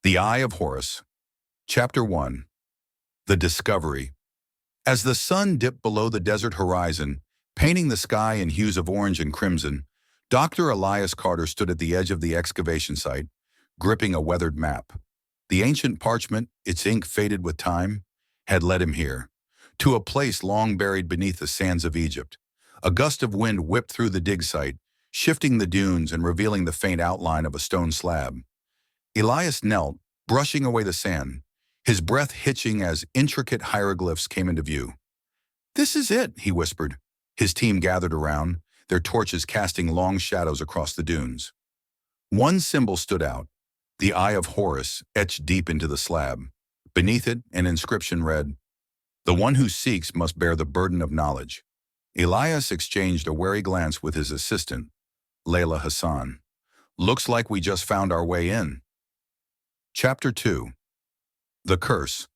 The Eye of Horus. Chapter 1. The Discovery. As the sun dipped below the desert horizon, painting the sky in hues of orange and crimson, Dr. Elias Carter stood at the edge of the excavation site, gripping a weathered map. The ancient parchment, its ink faded with time, had led him here, to a place long buried beneath the sands of Egypt. A gust of wind whipped through the dig site, shifting the dunes and revealing the faint outline of a stone slab. Elias knelt, brushing away the sand, his breath hitching as intricate hieroglyphs came into view. "This is it," he whispered. His team gathered around, their torches casting long shadows across the dunes. One symbol stood out, the Eye of Horus etched deep into the slab. Beneath it, an inscription read, "The one who seeks must bear the burden of knowledge." Elias exchanged a wary glance with his assistant, Layla Hassan. "Looks like we just found our way in." Chapter 2. The Curse.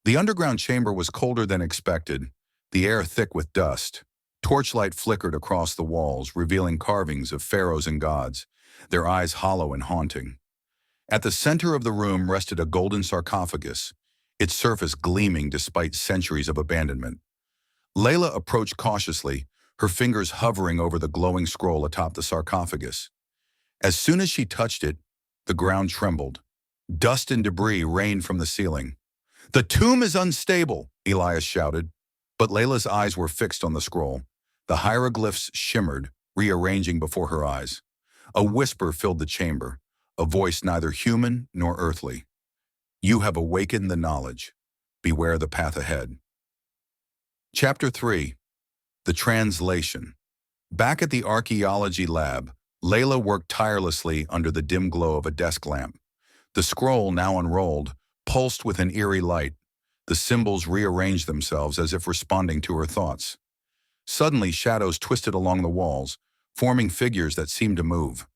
The underground chamber was colder than expected, the air thick with dust. Torchlight flickered across the walls, revealing carvings of pharaohs and gods, their eyes hollow and haunting. At the center of the room rested a golden sarcophagus, its surface gleaming despite centuries of abandonment. Layla approached cautiously, her fingers hovering over the glowing scroll atop the sarcophagus. As soon as she touched it, the ground trembled. Dust and debris rained from the ceiling. "The tomb is unstable," Elias shouted, but Layla's eyes were fixed on the scroll. The hieroglyphs shimmered, rearranging before her eyes. A whisper filled the chamber, a voice neither human nor earthly. "You have awakened the knowledge. Beware the path ahead." Chapter 3. The Translation. Back at the archaeology lab, Layla worked tirelessly under the dim glow of a desk lamp. The scroll, now unrolled, pulsed with an eerie light. The symbols rearranged themselves as if responding to her thoughts. Suddenly, shadows twisted along the walls, forming figures that seemed to move.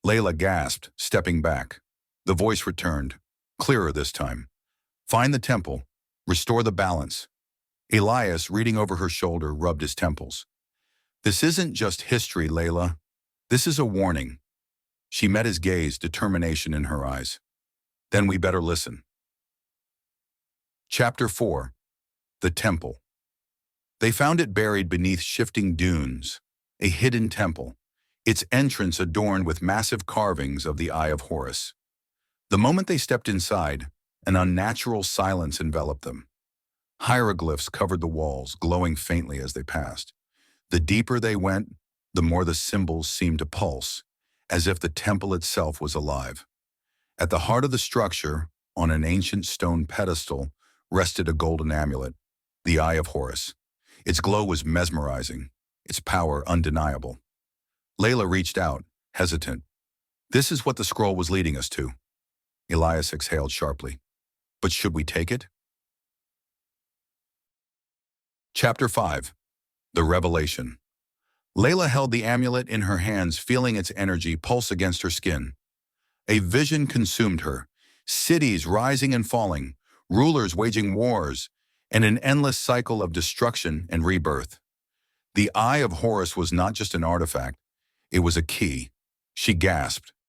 Layla gasped, stepping back. The voice returned, clearer this time. "Find the temple. Restore the balance." Elias, reading over her shoulder, rubbed his temples. "This isn't just history, Layla. This is a warning." She met his gaze, determination in her eyes. "Then we better listen." Chapter 4. The Temple. They found it buried beneath shifting dunes, a hidden temple, its entrance adorned with massive carvings of the Eye of Horus. The moment they stepped inside, an unnatural silence enveloped them. Hieroglyphs covered the walls, glowing faintly as they passed. The deeper they went, the more the symbols seemed to pulse, as if the temple itself was alive. At the heart of the structure, on an ancient stone pedestal, rested a golden amulet, the Eye of Horus. Its glow was mesmerizing, its power undeniable. Layla reached out, hesitant. "This is what the scroll was leading us to." Elias exhaled sharply. "But should we take it?" Chapter 5. The Revelation. Layla held the amulet in her hands, feeling its energy pulse against her skin. A vision consumed her, cities rising and falling, rulers waging wars, and an endless cycle of destruction and rebirth. The Eye of Horus was not just an artifact, it was a key. She gasped,